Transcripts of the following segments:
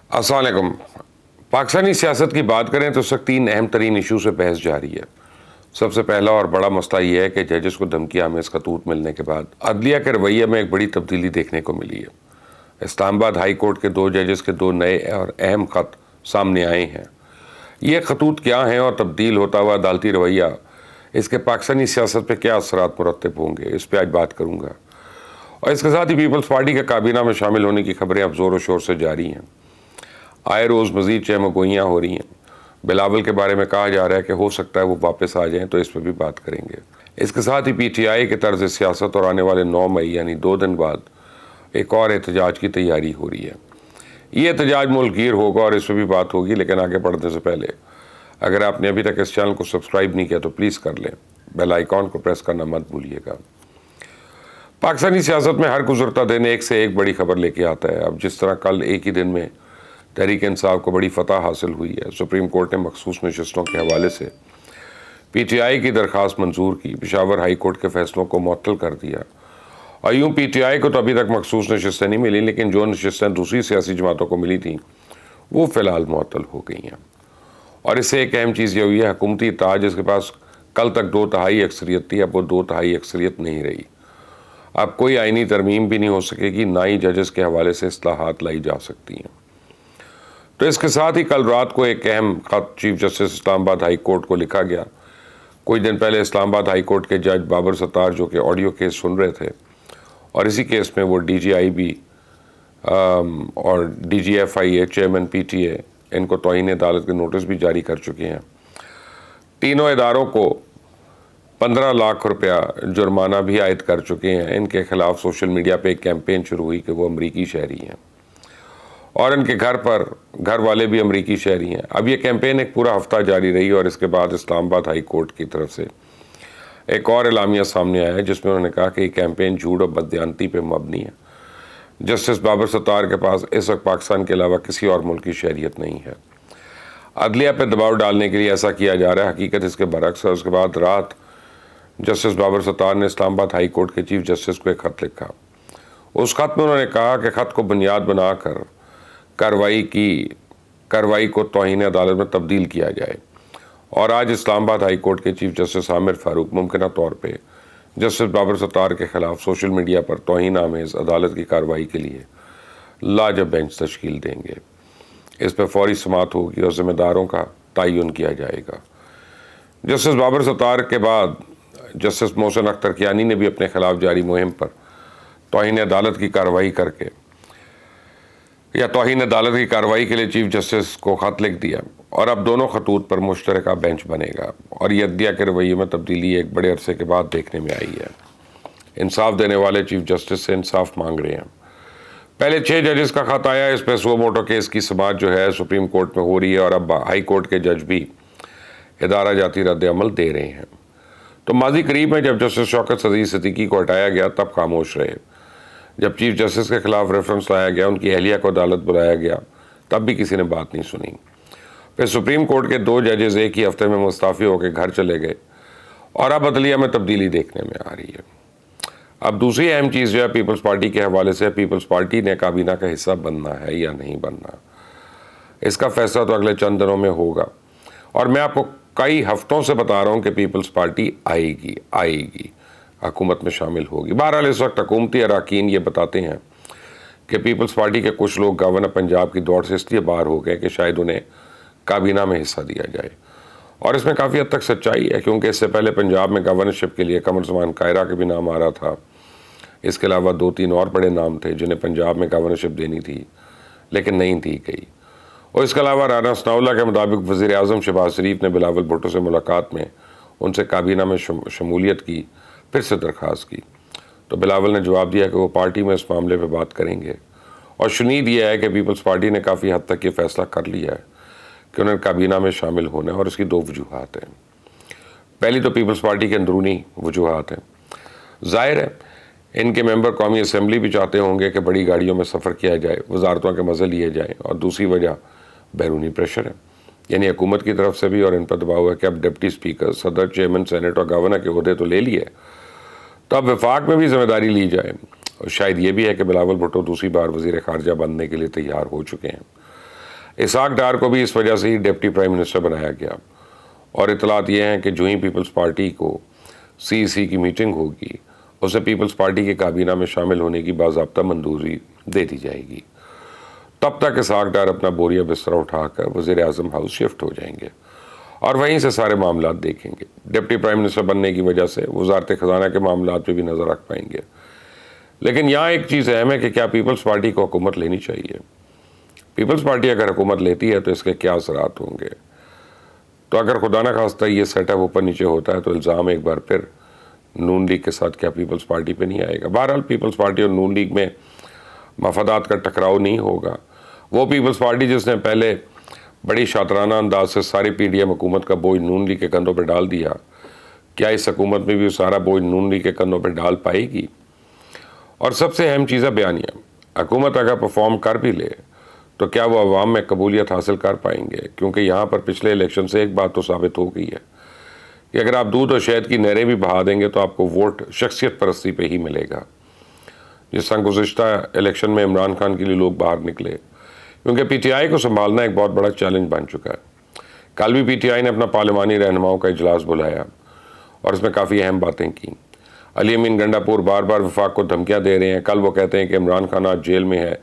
السلام علیکم۔ پاکستانی سیاست کی بات کریں تو اس وقت 3 اہم ترین ایشو سے بحث جاری ہے۔ سب سے پہلا اور بڑا مسئلہ یہ ہے کہ ججز کو دھمکی آمیز خطوط ملنے کے بعد عدلیہ کے رویے میں ایک بڑی تبدیلی دیکھنے کو ملی ہے۔ اسلام آباد ہائی کورٹ کے 2 ججز کے 2 نئے اور اہم خط سامنے آئے ہیں۔ یہ خطوط کیا ہیں اور تبدیل ہوتا ہوا عدالتی رویہ اس کے پاکستانی سیاست پہ کیا اثرات مرتب ہوں گے، اس پہ آج بات کروں گا۔ اور اس کے ساتھ ہی پیپلز پارٹی کے کابینہ میں شامل ہونے کی خبریں اب زور و شور سے جاری ہیں۔ آئے روز مزید چہم گوئیاں ہو رہی ہیں۔ بلاول کے بارے میں کہا جا رہا ہے کہ ہو سکتا ہے وہ واپس آ جائیں، تو اس پہ بھی بات کریں گے۔ اس کے ساتھ ہی پی ٹی آئی کے طرز سیاست اور آنے والے 9 مئی یعنی 2 دن بعد ایک اور احتجاج کی تیاری ہو رہی ہے۔ یہ احتجاج ملک گیر ہوگا اور اس پہ بھی بات ہوگی، لیکن آگے بڑھنے سے پہلے اگر آپ نے ابھی تک اس چینل کو سبسکرائب نہیں کیا تو پلیز کر لیں، بیل آئیکن کو پریس کرنا مت بھولیے گا۔ پاکستانی سیاست میں ہر گزرتا دن ایک سے ایک بڑی خبر لے کے آتا ہے۔ اب جس طرح کل ایک ہی دن میں تحریک انصاف کو بڑی فتح حاصل ہوئی ہے، سپریم کورٹ نے مخصوص نشستوں کے حوالے سے پی ٹی آئی کی درخواست منظور کی، پشاور ہائی کورٹ کے فیصلوں کو معطل کر دیا، اور یوں پی ٹی آئی کو تو ابھی تک مخصوص نشستیں نہیں ملی، لیکن جو نشستیں دوسری سیاسی جماعتوں کو ملی تھیں وہ فی الحال معطل ہو گئی ہیں۔ اور اس سے ایک اہم چیز یہ ہوئی ہے، حکومتی اتحاد جس کے پاس کل تک 2/3 اکثریت تھی، اب وہ 2/3 اکثریت نہیں رہی۔ اب کوئی آئینی ترمیم بھی نہیں ہو سکے گی، نہ ہی ججز کے حوالے سے اصلاحات لائی جا سکتی ہیں۔ تو اس کے ساتھ ہی کل رات کو ایک اہم خط چیف جسٹس اسلام آباد ہائی کورٹ کو لکھا گیا۔ کچھ دن پہلے اسلام آباد ہائی کورٹ کے جج بابر ستار، جو کہ آڈیو کیس سن رہے تھے، اور اسی کیس میں وہ ڈی جی آئی بی اور D G F I A chairman P T A, ان کو توہین عدالت کے نوٹس بھی جاری کر چکے ہیں۔ تینوں اداروں کو 15 لاکھ روپیہ جرمانہ بھی عائد کر چکے ہیں۔ ان کے خلاف سوشل میڈیا پہ ایک کیمپین شروع ہوئی کہ وہ امریکی شہری ہیں، اور ان کے گھر والے بھی امریکی شہری ہیں۔ اب یہ کیمپین ایک پورا ہفتہ جاری رہی، اور اس کے بعد اسلام آباد ہائی کورٹ کی طرف سے ایک اور اعلامیہ سامنے آیا ہے، جس میں انہوں نے کہا کہ یہ کیمپین جھوٹ اور بددیانتی پہ مبنی ہے۔ جسٹس بابر ستار کے پاس اس وقت پاکستان کے علاوہ کسی اور ملک کی شہریت نہیں ہے۔ عدلیہ پہ دباؤ ڈالنے کے لیے ایسا کیا جا رہا ہے، حقیقت اس کے برعکس ہے۔ اس کے بعد رات جسٹس بابر ستار نے اسلام آباد ہائی کورٹ کے چیف جسٹس کو ایک خط لکھا۔ اس خط میں انہوں نے کہا کہ خط کو بنیاد بنا کر کارروائی کو توہین عدالت میں تبدیل کیا جائے، اور آج اسلام آباد ہائی کورٹ کے چیف جسٹس عامر فاروق ممکنہ طور پہ جسٹس بابر ستار کے خلاف سوشل میڈیا پر توہین آمیز عدالت کی کارروائی کے لیے لاجب بینچ تشکیل دیں گے۔ اس پہ فوری سماعت ہوگی اور ذمہ داروں کا تعین کیا جائے گا۔ جسٹس بابر ستار کے بعد جسٹس محسن اختر کیانی نے بھی اپنے خلاف جاری مہم پر توہین عدالت کی کارروائی کے لیے چیف جسٹس کو خط لکھ دیا، اور اب دونوں خطوط پر مشترکہ بینچ بنے گا، اور یہ عدلیہ کے رویے میں تبدیلی ایک بڑے عرصے کے بعد دیکھنے میں آئی ہے۔ انصاف دینے والے چیف جسٹس سے انصاف مانگ رہے ہیں۔ پہلے 6 ججز کا خط آیا، اس پہ سو موٹو کیس کی سماعت جو ہے سپریم کورٹ میں ہو رہی ہے، اور اب ہائی کورٹ کے جج بھی ادارہ جاتی رد عمل دے رہے ہیں۔ تو ماضی قریب میں جب جسٹس شوکت عزیز صدیقی کو ہٹایا گیا تب خاموش رہے۔ جب چیف جسٹس کے خلاف ریفرنس لایا گیا، ان کی اہلیہ کو عدالت بلایا گیا، تب بھی کسی نے بات نہیں سنی۔ پھر سپریم کورٹ کے 2 ججز ایک ہی ہفتے میں مستعفی ہو کے گھر چلے گئے، اور اب عدلیہ میں تبدیلی دیکھنے میں آ رہی ہے۔ اب دوسری اہم چیز جو ہے پیپلز پارٹی کے حوالے سے، پیپلز پارٹی نے کابینہ کا حصہ بننا ہے یا نہیں بننا، اس کا فیصلہ تو اگلے چند دنوں میں ہوگا۔ اور میں آپ کو کئی ہفتوں سے بتا رہا ہوں کہ پیپلز پارٹی آئے گی، حکومت میں شامل ہوگی۔ بہرحال اس وقت حکومتی اراکین یہ بتاتے ہیں کہ پیپلز پارٹی کے کچھ لوگ گورنر پنجاب کی دوڑ سے اس لیے باہر ہو گئے کہ شاید انہیں کابینہ میں حصہ دیا جائے، اور اس میں کافی حد تک سچائی ہے، کیونکہ اس سے پہلے پنجاب میں گورنرشپ کے لیے قمر زمان قاہرہ کے بھی نام آ رہا تھا۔ اس کے علاوہ 2-3 اور بڑے نام تھے جنہیں پنجاب میں گورنرشپ دینی تھی لیکن نہیں دی گئی۔ اور اس کے علاوہ رانا ثناء اللہ کے مطابق وزیر اعظم شہباز شریف نے بلاول بھٹو سے ملاقات میں ان سے کابینہ میں شمولیت کی پھر سے درخواست کی، تو بلاول نے جواب دیا کہ وہ پارٹی میں اس معاملے پہ بات کریں گے، اور شنید یہ ہے کہ پیپلز پارٹی نے کافی حد تک یہ فیصلہ کر لیا ہے کہ انہیں کابینہ میں شامل ہونا ہے، اور اس کی 2 وجوہات ہیں۔ پہلی تو پیپلز پارٹی کے اندرونی وجوہات ہیں۔ ظاہر ہے ان کے ممبر قومی اسمبلی بھی چاہتے ہوں گے کہ بڑی گاڑیوں میں سفر کیا جائے، وزارتوں کے مزے لیے جائیں، اور دوسری وجہ بیرونی پریشر ہے، یعنی حکومت کی طرف سے بھی، اور ان پر دباؤ ہے کہ اب ڈپٹی اسپیکر، صدر، چیئرمین سینٹ اور گورنر کے عہدے تو لے لیے، تو اب وفاق میں بھی ذمہ داری لی جائے۔ اور شاید یہ بھی ہے کہ بلاول بھٹو دوسری بار وزیر خارجہ بننے کے لیے تیار ہو چکے ہیں۔ اسحاق ڈار کو بھی اس وجہ سے ہی ڈپٹی پرائم منسٹر بنایا گیا، اور اطلاعات یہ ہیں کہ جو ہی پیپلز پارٹی کو CEC کی میٹنگ ہوگی اسے پیپلز پارٹی کے کابینہ میں شامل ہونے کی باضابطہ منظوری دے دی جائے گی۔ تب تک اسحاق ڈار اپنا بوریا بستر اٹھا کر وزیر اعظم ہاؤس شفٹ ہو جائیں گے اور وہیں سے سارے معاملات دیکھیں گے۔ ڈپٹی پرائم منسٹر بننے کی وجہ سے وزارت خزانہ کے معاملات پہ بھی نظر رکھ پائیں گے۔ لیکن یہاں ایک چیز اہم ہے کہ کیا پیپلز پارٹی کو حکومت لینی چاہیے؟ پیپلز پارٹی اگر حکومت لیتی ہے تو اس کے کیا اثرات ہوں گے؟ تو اگر خدا نہ خواستہ یہ سیٹ اپ اوپر نیچے ہوتا ہے تو الزام ایک بار پھر نون لیگ کے ساتھ کیا پیپلز پارٹی پہ نہیں آئے گا؟ بہرحال پیپلز پارٹی اور نون لیگ میں مفادات کا ٹکراؤ نہیں ہوگا۔ وہ پیپلز پارٹی جس نے پہلے بڑی شاطرانہ انداز سے ساری PDM حکومت کا بوجھ نون لیگ کے کندھوں پہ ڈال دیا، کیا اس حکومت میں بھی سارا بوجھ نون لیگ کے کندھوں پہ ڈال پائے گی؟ اور سب سے اہم چیز ہے بیانیہ۔ حکومت اگر پرفارم کر بھی لے تو کیا وہ عوام میں قبولیت حاصل کر پائیں گے؟ کیونکہ یہاں پر پچھلے الیکشن سے ایک بات تو ثابت ہو گئی ہے کہ اگر آپ دودھ اور شہد کی نہریں بھی بہا دیں گے تو آپ کو ووٹ شخصیت پرستی پہ ہی ملے گا۔ جس طرح گزشتہ الیکشن میں عمران خان کے لیے لوگ باہر نکلے، کیونکہ PTI کو سنبھالنا ایک بہت بڑا چیلنج بن چکا ہے۔ کل بھی PTI نے اپنا پارلیمانی رہنماؤں کا اجلاس بلایا اور اس میں کافی اہم باتیں کی۔ علی امین گنڈا پور بار بار وفاق کو دھمکیاں دے رہے ہیں۔ کل وہ کہتے ہیں کہ عمران خان آج جیل میں ہے،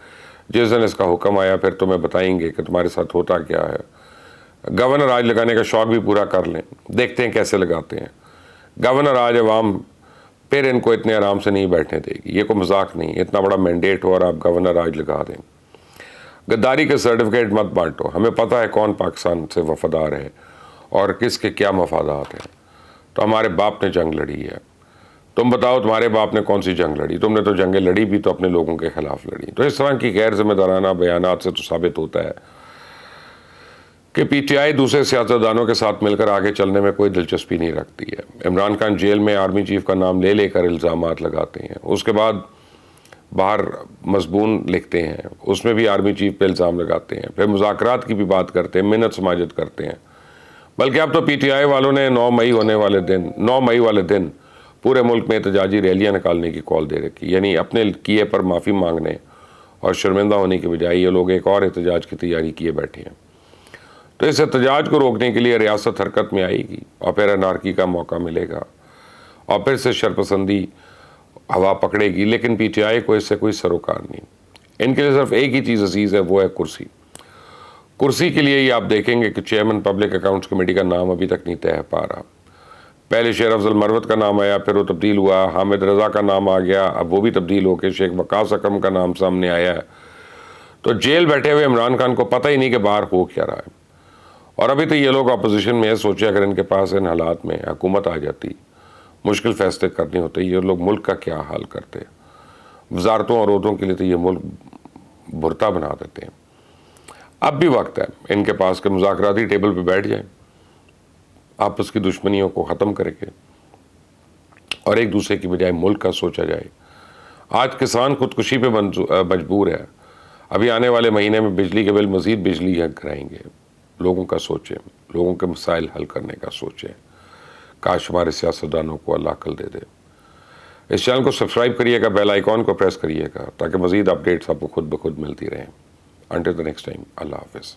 جس دن اس کا حکم آیا پھر تمہیں بتائیں گے کہ تمہارے ساتھ ہوتا کیا ہے۔ گورنر آج لگانے کا شوق بھی پورا کر لیں، دیکھتے ہیں کیسے لگاتے ہیں۔ گورنر آج عوام پھر ان کو اتنے آرام سے نہیں بیٹھنے دے گی، یہ کوئی مذاق نہیں، اتنا بڑا مینڈیٹ ہو اور آپ گورنر آج لگا دیں۔ غداری کے سرٹیفکیٹ مت بانٹو، ہمیں پتہ ہے کون پاکستان سے وفادار ہے اور کس کے کیا مفادات ہیں۔ تو ہمارے باپ نے جنگ لڑی ہے، تم بتاؤ تمہارے باپ نے کون سی جنگ لڑی؟ تم نے تو جنگیں لڑی بھی تو اپنے لوگوں کے خلاف لڑی۔ تو اس طرح کی غیر ذمہ دارانہ بیانات سے تو ثابت ہوتا ہے کہ PTI دوسرے سیاستدانوں کے ساتھ مل کر آگے چلنے میں کوئی دلچسپی نہیں رکھتی ہے۔ عمران خان جیل میں آرمی چیف کا نام لے لے کر الزامات لگاتے ہیں، اس کے بعد باہر مضمون لکھتے ہیں، اس میں بھی آرمی چیف پہ الزام لگاتے ہیں، پھر مذاکرات کی بھی بات کرتے ہیں، منت سماجت کرتے ہیں۔ بلکہ اب تو PTI والوں نے 9 مئی والے دن پورے ملک میں احتجاجی ریلیاں نکالنے کی کال دے رکھی، یعنی اپنے کیے پر معافی مانگنے اور شرمندہ ہونے کے بجائے یہ لوگ ایک اور احتجاج کی تیاری کیے بیٹھے ہیں۔ تو اس احتجاج کو روکنے کے لیے ریاست حرکت میں آئے گی اور پھر انارکی کا موقع ملے گا اور پھر سے شرپسندی ہوا پکڑے گی، لیکن PTI کو اس سے کوئی سروکار نہیں۔ ان کے لیے صرف ایک ہی چیز عزیز ہے، وہ ہے کرسی۔ کرسی کے لیے ہی آپ دیکھیں گے کہ چیئرمین پبلک اکاؤنٹس کمیٹی کا نام ابھی تک نہیں طے پا رہا۔ پہلے شیر افضل مروت کا نام آیا، پھر وہ تبدیل ہوا، حامد رضا کا نام آ گیا، اب وہ بھی تبدیل ہو کے شیخ وقاص اکرم کا نام سامنے آیا ہے۔ تو جیل بیٹھے ہوئے عمران خان کو پتہ ہی نہیں کہ باہر ہو کیا رہا ہے، اور ابھی تو یہ لوگ اپوزیشن میں سوچے اگر ان کے پاس ان حالات میں حکومت آ جاتی، مشکل فیصلے کرنے ہوتے، یہ لوگ ملک کا کیا حال کرتے۔ وزارتوں اور عہدوں کے لیے تو یہ ملک بھرتا بنا دیتے ہیں۔ اب بھی وقت ہے ان کے پاس کہ مذاکراتی ٹیبل پہ بیٹھ جائیں، آپس کی دشمنیوں کو ختم کرے کے اور ایک دوسرے کی بجائے ملک کا سوچا جائے۔ آج کسان خودکشی پہ مجبور ہے، ابھی آنے والے مہینے میں بجلی کے بل مزید بجلی کرائیں گے۔ لوگوں کا سوچیں، لوگوں کے مسائل حل کرنے کا سوچیں۔ کاش ہمارے سیاستدانوں کو اللہ عقل دے دے۔ اس چینل کو سبسکرائب کریے گا، بیل آئیکن کو پریس کریے گا تاکہ مزید اپڈیٹس آپ کو خود بخود ملتی رہیں۔ انٹل دی نیکسٹ ٹائم، اللہ حافظ۔